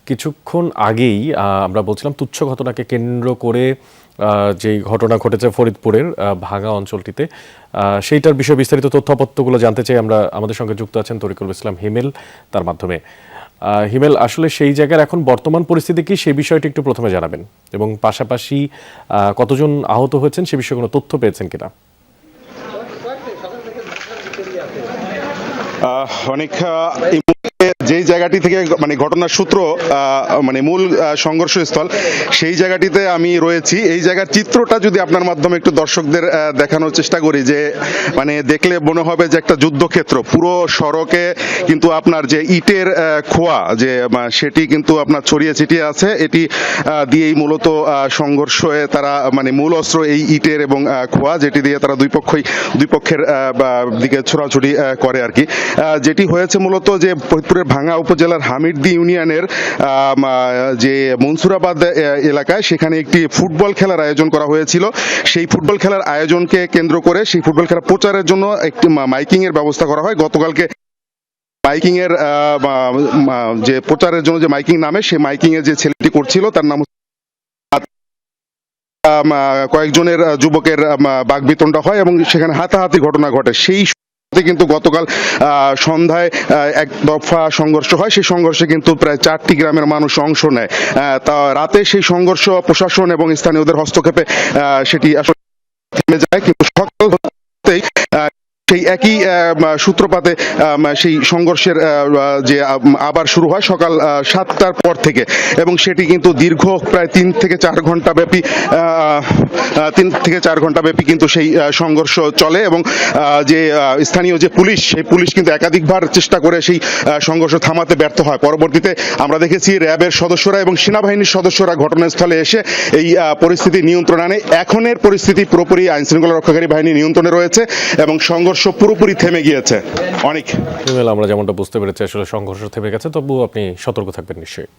কিছুক্ষণ আগেই আমরা বলছিলাম তুচ্ছ ঘটনাকে কেন্দ্র করে যে ঘটনা ঘটেছে ফরিদপুরের ভাঙা অঞ্চলটিতে সেইটার বিষয়ে বিস্তারিত তথ্যপত্রগুলো জানতে চাই আমরা। আমাদের সঙ্গে যুক্ত আছেন তরিকুল ইসলাম হিমেল তার মাধ্যমে। হিমেল, আসলে সেই জায়গার এখন বর্তমান পরিস্থিতি কি সেই বিষয়টি একটু প্রথমে জানাবেন, এবং পাশাপাশি কতজন আহত হয়েছেন সে বিষয়ে কোনো তথ্য পেয়েছেন কিনা? অনেক যেই জায়গাটি থেকে মানে ঘটনার সূত্র মানে মূল সংঘর্ষস্থল সেই জায়গাটিতে আমি রয়েছি। এই জায়গার চিত্রটা যদি আপনার মাধ্যমে একটু দর্শকদের দেখানোর চেষ্টা করি, যে মানে দেখলে মনে হবে যে একটা যুদ্ধক্ষেত্র। পুরো সড়কে কিন্তু আপনার যে ইটের খোয়া যে সেটি কিন্তু আপনার ছড়িয়ে ছিটিয়ে আছে। এটি দিয়েই মূলত সংঘর্ষে তারা মানে মূল অস্ত্র এই ইটের এবং খোয়া, যেটি দিয়ে তারা দুই পক্ষের দিকে ছোড়াছুড়ি করে আর কি। যেটি হয়েছে মূলত যে ফরিদপুরের ভাঙ্গা উপজেলার হামিরদি ইউনিয়নের যে মনসুরাবাদ এলাকায়, সেখানে একটি ফুটবল খেলার আয়োজন করা হয়েছিল। সেই ফুটবল খেলার আয়োজনকে কেন্দ্র করে সেই ফুটবল খেলা প্রচারের জন্য একটি মাইকিং এর ব্যবস্থা করা হয়। গতকালকে মাইকিং এর যে প্রচারের জন্য যে মাইকিং নামে, সেই মাইকিং এর যে ছেলেটি করছিল তার নাম কয়েকজনের যুবকের বাকবিতণ্ডা হয় এবং সেখানে হাতাহাতি ঘটনা ঘটে। সেই কিন্তু গতকাল সন্ধ্যায় এক দফা সংঘর্ষ হয়। সেই সংঘর্ষে কিন্তু প্রায় 4টি গ্রামের মানুষ অংশ নেয়। তা রাতে সেই সংঘর্ষ প্রশাসন এবং স্থানীয়দের হস্তক্ষেপে সেটি আসলে থেমে যায়, কিন্তু সকাল হতেই সেই একই সূত্রপাতে সেই সংঘর্ষের যে আবার শুরু হয় সকাল 7টার পর থেকে, এবং সেটি কিন্তু দীর্ঘ প্রায় 3 থেকে 4 ঘন্টা ব্যাপী কিন্তু সেই সংঘর্ষ চলে। এবং যে স্থানীয় যে পুলিশ, সেই পুলিশ কিন্তু একাধিকবার চেষ্টা করে সেই সংঘর্ষ থামাতে ব্যর্থ হয়। পরবর্তীতে আমরা দেখেছি র্যাবের সদস্যরা এবং সেনাবাহিনীর সদস্যরা ঘটনাস্থলে এসে এই পরিস্থিতি নিয়ন্ত্রণে আনে। এখনের পরিস্থিতি পুরোপুরি আইন শৃঙ্খলা রক্ষাকারী বাহিনী নিয়ন্ত্রণে রয়েছে এবং সংঘর্ষ পুরোপুরি থেমে গিয়েছে। অনেক আমরা যেমনটা বুঝতে পেরেছি আসলে সংঘর্ষ থেমে গেছে, তবুও আপনি সতর্ক থাকবেন নিশ্চয়ই।